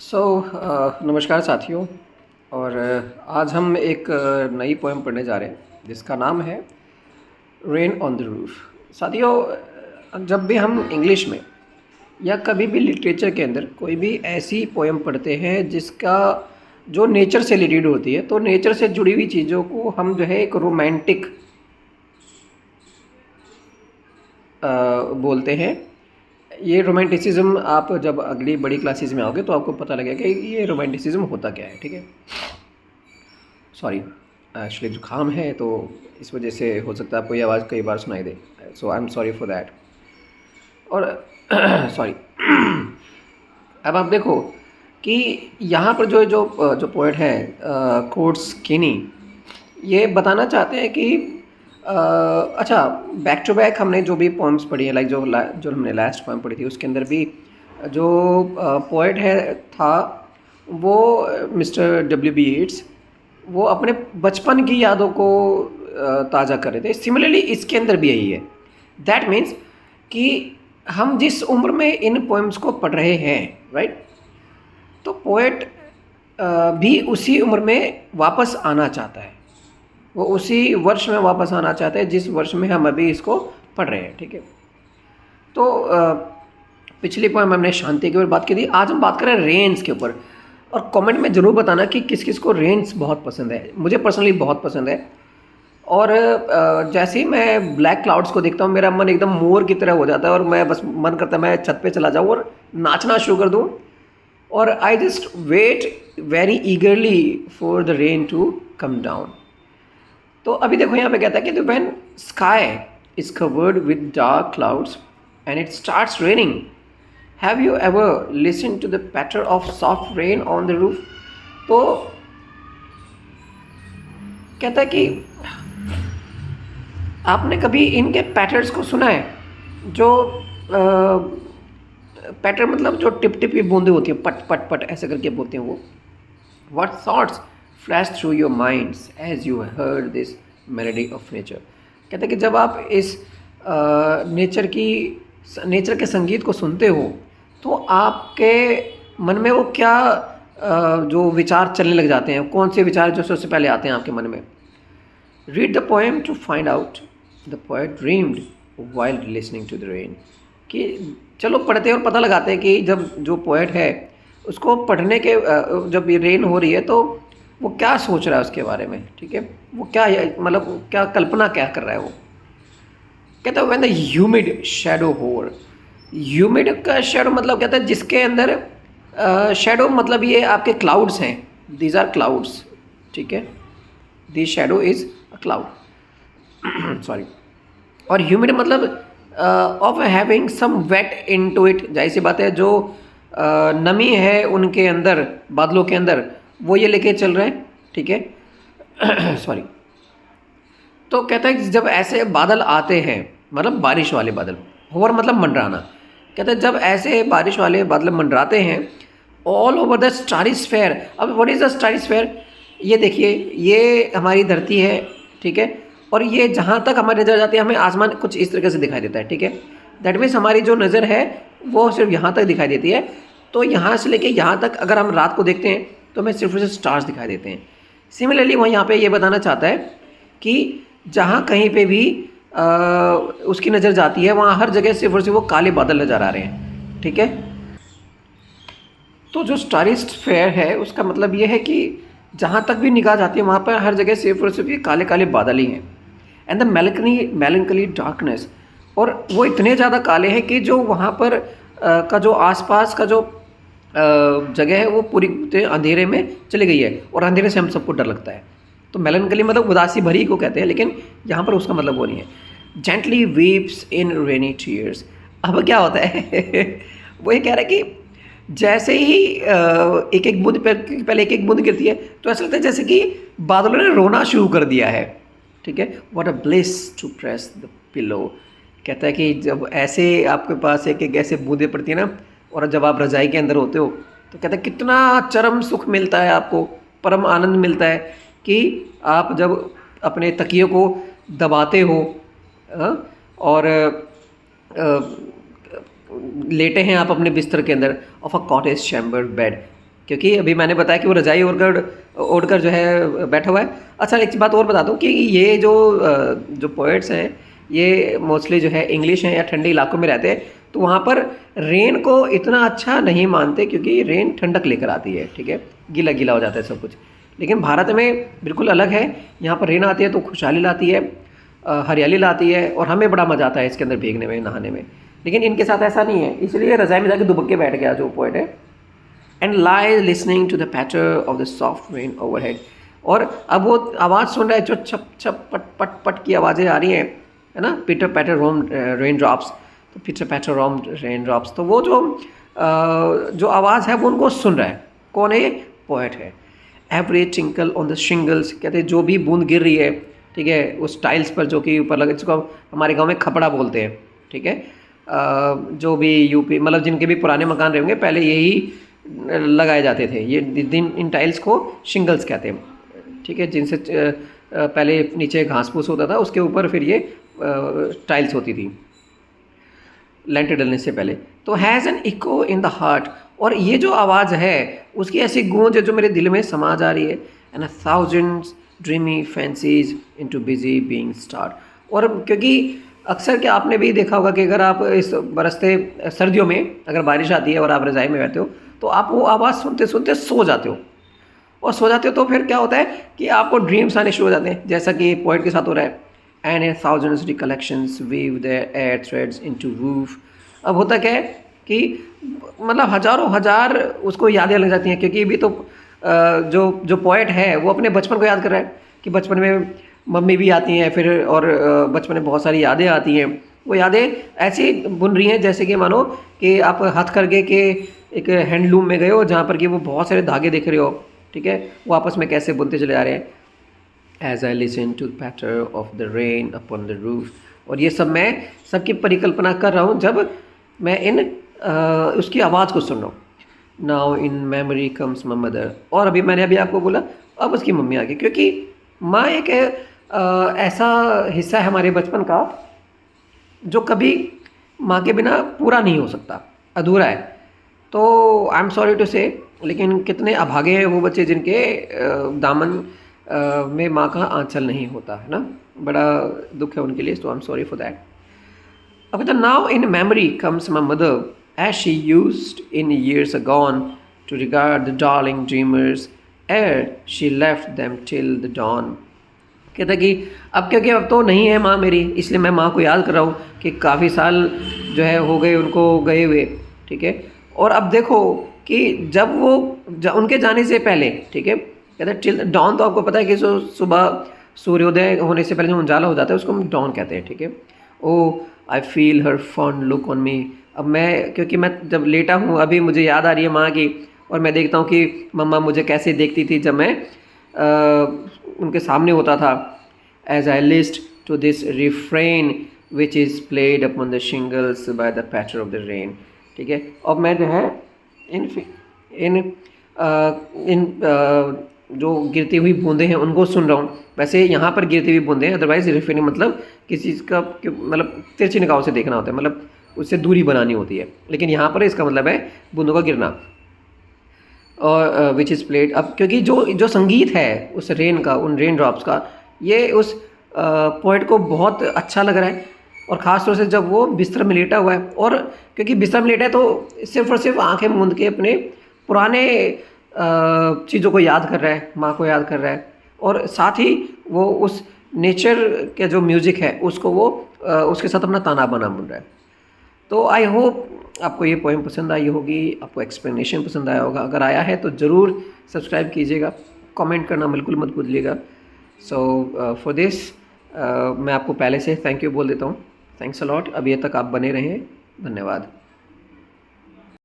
नमस्कार साथियों। और आज हम एक नई पोएम पढ़ने जा रहे हैं जिसका नाम है रेन ऑन द रूफ। साथियों, जब भी हम इंग्लिश में या कभी भी लिटरेचर के अंदर कोई भी ऐसी पोएम पढ़ते हैं जिसका जो नेचर से रिलेटेड होती है, तो नेचर से जुड़ी हुई चीज़ों को हम जो है एक रोमांटिक बोलते हैं। ये रोमांटिसिज्म आप जब अगली बड़ी क्लासेस में आओगे तो आपको पता लगेगा कि ये रोमांटिसिज्म होता क्या है। ठीक है, सॉरी, एक्चुअली जुकाम है तो इस वजह से हो सकता है आपको ये आवाज़ कई बार सुनाई दे, so I am sorry for that. और सॉरी। अब आप देखो कि यहाँ पर जो जो जो पोएट है कोर्ट्स कीनी, ये बताना चाहते हैं कि अच्छा, बैक टू बैक हमने जो भी पोएम्स पढ़ी है, लाइक जो हमने लास्ट पोएम पढ़ी थी उसके अंदर भी जो पोएट है था वो मिस्टर डब्ल्यू बी येट्स, वो अपने बचपन की यादों को ताज़ा कर रहे थे। सिमिलरली इसके अंदर भी यही है। दैट मीन्स कि हम जिस उम्र में इन पोएम्स को पढ़ रहे हैं, राइट, तो पोएट भी उसी उम्र में वापस आना चाहता है, वो उसी वर्ष में वापस आना चाहते हैं जिस वर्ष में हम अभी इसको पढ़ रहे हैं। ठीक है, तो पिछली पोएम हमने शांति के ऊपर बात की थी, आज हम बात करें रेन्स के ऊपर। और कमेंट में ज़रूर बताना कि किस किस को रेन्स बहुत पसंद है। मुझे पर्सनली बहुत पसंद है। और जैसे ही मैं ब्लैक क्लाउड्स को देखता हूँ मेरा मन एकदम मोर की तरह हो जाता है और मैं बस मन करता है मैं छत पे चला जाऊँ और नाचना शुरू कर दूँ। और I just wait very eagerly for the rain to come down. तो अभी देखो यहाँ पे कहता है कि when sky is covered with dark clouds and it starts raining, have you ever listen to the patter of soft rain on the roof. तो कहता है कि आपने कभी इनके पैटर्स को सुना है? जो पैटर मतलब जो टिप टिप की बूंदें होती हैं, पट पट पट ऐसे करके बोलते हैं वो। What thoughts flash through your minds as you heard this melody of nature। कहते हैं कि जब आप इस नेचर के संगीत को सुनते हो तो आपके मन में वो क्या जो विचार चलने लग जाते हैं, कौन से विचार जो सबसे पहले आते हैं आपके मन में। Read the poem to find out the poet dreamed while listening to the rain. कि चलो पढ़ते हैं और पता लगाते हैं कि जब जो पोएट है उसको पढ़ने के जब ये रेन हो रही है तो वो क्या सोच रहा है उसके बारे में। ठीक है, वो क्या मतलब क्या कल्पना क्या कर रहा है वो। कहता है व्हेन द ह्यूमिड शैडो होर। ह्यूमिड का शैडो मतलब कहता है जिसके अंदर शैडो मतलब ये आपके क्लाउड्स हैं, दीज आर क्लाउड्स। ठीक है, the shadow is a cloud sorry. और ह्यूमिड मतलब of having some wet into it. जाहिर सी बात है जो नमी है उनके अंदर, बादलों के अंदर, वो ये लेके चल रहे हैं। ठीक है सॉरी। तो कहता है कि जब ऐसे बादल आते हैं, मतलब बारिश वाले बादल, होवर मतलब मंडराना। कहता है जब ऐसे बारिश वाले बादल मंडराते हैं ऑल ओवर द स्टारिस्फेयर। अब व्हाट इज़ द स्टारिस्फेयर? ये देखिए, ये हमारी धरती है। ठीक है, और ये जहाँ तक हमारी नज़र जाती है हमें आसमान कुछ इस तरीके से दिखाई देता है। ठीक है, दैट मीन्स हमारी जो नज़र है वो सिर्फ यहाँ तक दिखाई देती है। तो यहाँ से लेके यहाँ तक अगर हम रात को देखते हैं तो हमें सिर्फ स्टार्स दिखाई देते हैं। सिमिलरली वो यहाँ पे ये बताना चाहता है कि जहाँ कहीं पे भी उसकी नज़र जाती है वहाँ हर जगह सिर्फ और सिर्फ वो काले बादल नज़र आ रहे हैं। ठीक है, तो जो स्टारिस्फेयर है उसका मतलब ये है कि जहाँ तक भी निगाह जाती है वहाँ पर हर जगह सिर्फ और सिर्फ ये काले काले बादल ही हैं। एंड द मेलनकली डार्कनेस, और वो इतने ज़्यादा काले हैं कि जो वहाँ पर का जो आसपास का जो जगह है वो पूरी अंधेरे में चली गई है और अंधेरे से हम सबको डर लगता है। तो मेलनकली मतलब उदासी भरी को कहते हैं, लेकिन यहाँ पर उसका मतलब वो नहीं है। जेंटली वीप्स इन रेनी टीयर्स। अब क्या होता है वो ये कह रहा है कि जैसे ही एक एक बूंद पहले एक एक बूंद गिरती है तो ऐसा लगता है जैसे कि बादलों ने रोना शुरू कर दिया है। ठीक है, what a bliss to press the pillow. कहता है कि जब ऐसे आपके पास एक एक ऐसे बूंदें पड़ती है ना, और जब आप रज़ाई के अंदर होते हो तो कहता है कितना चरम सुख मिलता है आपको, परम आनंद मिलता है कि आप जब अपने तकिए को दबाते हो और लेटे हैं आप अपने बिस्तर के अंदर of a cottage chamber bed. क्योंकि अभी मैंने बताया कि वो रजाई ओढ़कर जो है बैठा हुआ है। अच्छा, एक बात और बता दूँ कि ये जो पोएट्स हैं, ये मोस्टली जो है इंग्लिश हैं या ठंडे इलाकों में रहते हैं, तो वहाँ पर रेन को इतना अच्छा नहीं मानते, क्योंकि रेन ठंडक लेकर आती है, ठीक है, गीला गीला हो जाता है सब कुछ। लेकिन भारत में बिल्कुल अलग है, यहाँ पर रेन आती है तो खुशहाली लाती है, हरियाली लाती है, और हमें बड़ा मज़ा आता है इसके अंदर भीगने में, नहाने में। लेकिन इनके साथ ऐसा नहीं है, इसलिए रज़ाई में जाके दुबक के बैठ गया जो पोएट है, and lie listening to the patter of the soft rain overhead. और अब वो आवाज़ सुन रहा है जो छप छप पट पट पट की आवाज़ें आ रही हैं, है ना, पिटर पैटर रोम रेन ड्रॉप्स, तो पिटर पैटर रोम रेन ड्रॉप्स, तो वो जो आवाज़ है वो उनको सुन रहा है। कौन है ये? पोएट है। Every tinkle on the shingles, कहते हैं जो भी बूंद गिर रही है, ठीक है, उस टाइल्स पर जो कि ऊपर लगे, जिसको हमारे गांव में खपड़ा बोलते हैं, ठीक है। जो भी यूपी मतलब जिनके भी पुराने मकान रहे होंगे, पहले यही लगाए जाते थे, ये इन टाइल्स को शिंगल्स कहते हैं, ठीक है, जिनसे पहले नीचे घास फूस होता था, उसके ऊपर फिर ये टाइल्स होती थी लेंटर डलने से पहले। तो has an echo in the heart, और ये जो आवाज़ है उसकी ऐसी गूंज है जो मेरे दिल में समा जा रही है। And 1000 dreamy fancies into busy being start. और क्योंकि अक्सर क्या आपने भी देखा होगा कि अगर आप इस बरसते सर्दियों में अगर बारिश आती है और आप रज़ाई में बैठते हो, तो आप वो आवाज़ सुनते सुनते सो जाते हो, और सो जाते हो तो फिर क्या होता है कि आपको ड्रीम्स आने शुरू हो जाते हैं, जैसा कि पोएट के साथ हो रहा है। And in thousands recollections weave their air threads into roof. अब होता क्या है कि मतलब हजारों हजार उसको यादें लग जाती हैं, क्योंकि अभी तो जो पोएट है वो अपने बचपन को याद कर रहा है कि बचपन में मम्मी भी आती हैं फिर, और बचपन में बहुत सारी यादें आती हैं। वो यादें ऐसी बुन रही हैं जैसे कि मानो कि आप हथकरघे के एक हैंडलूम में गए हो, जहाँ पर कि वो बहुत सारे धागे दिख रहे हो, ठीक है, वो आपस में कैसे बुनते चले जा रहे हैं। As I listen to patter of the rain upon the roof. और ये सब मैं सबकी परिकल्पना कर रहा हूँ जब मैं उसकी आवाज़ को सुन रहा हूँ। Now in memory comes my mother. और मैंने अभी आपको बोला अब उसकी मम्मी आ गई, क्योंकि माँ एक ऐसा हिस्सा है हमारे बचपन का जो कभी माँ के बिना पूरा नहीं हो सकता, अधूरा है। तो आई एम सॉरी टू से, लेकिन कितने अभागे हैं वो बच्चे जिनके दामन में माँ का आंचल नहीं होता, है ना, बड़ा दुख है उनके लिए। तो आई एम सॉरी फॉर दैट। अब तो now in memory comes my mother as she used in years agone to regard the darling dreamers ere she left them till the dawn। कहता कि अब क्योंकि अब तो नहीं है माँ मेरी, इसलिए मैं माँ को याद कर रहा हूँ कि काफ़ी साल जो है हो गए उनको गए हुए, ठीक है। और अब देखो कि जब वो उनके जाने से पहले, ठीक है, कहता है टिल डॉन, तो आपको पता है कि सुबह सूर्योदय होने से पहले जो उजाला हो जाता है उसको हम डॉन कहते हैं, ठीक है। Oh I feel her fond look on me. अब क्योंकि मैं जब लेटा हूँ अभी मुझे याद आ रही है माँ की, और मैं देखता हूँ कि मम्मा मुझे कैसे देखती थी जब मैं उनके सामने होता था। As I list to this refrain which is played upon the shingles by the patter of the rain, ठीक है। अब मैं जो है इन जो गिरती हुई बूंदें हैं उनको सुन रहा हूँ। वैसे यहाँ पर गिरती हुई बूंदें, अदरवाइज रिफ्रेन मतलब किसी चीज़ का मतलब तिरछी निगाहों से देखना होता है, मतलब उससे दूरी बनानी होती है, लेकिन यहाँ पर इसका मतलब है बूंदों का गिरना। और विच इज़ प्लेड, अब क्योंकि जो संगीत है उस रेन का, उन रेन ड्रॉप्स का, ये उस पोएट को बहुत अच्छा लग रहा है। और ख़ास तौर से जब वो बिस्तर में लेटा हुआ है, और क्योंकि बिस्तर में लेटा है तो सिर्फ और सिर्फ आंखें मूंद के अपने पुराने चीज़ों को याद कर रहा है, माँ को याद कर रहा है, और साथ ही वो उस नेचर के जो म्यूज़िक है उसको वो उसके साथ अपना ताना बाना बुन रहा है। तो आई होप आपको ये पोएम पसंद आई होगी, आपको एक्सप्लेनेशन पसंद आया होगा। अगर आया है तो ज़रूर सब्सक्राइब कीजिएगा, कमेंट करना बिल्कुल मत भूलिएगा। सो फॉर दिस मैं आपको पहले से थैंक यू बोल देता हूँ। थैंक्स अ लॉट, अब ये तक आप बने रहें, धन्यवाद।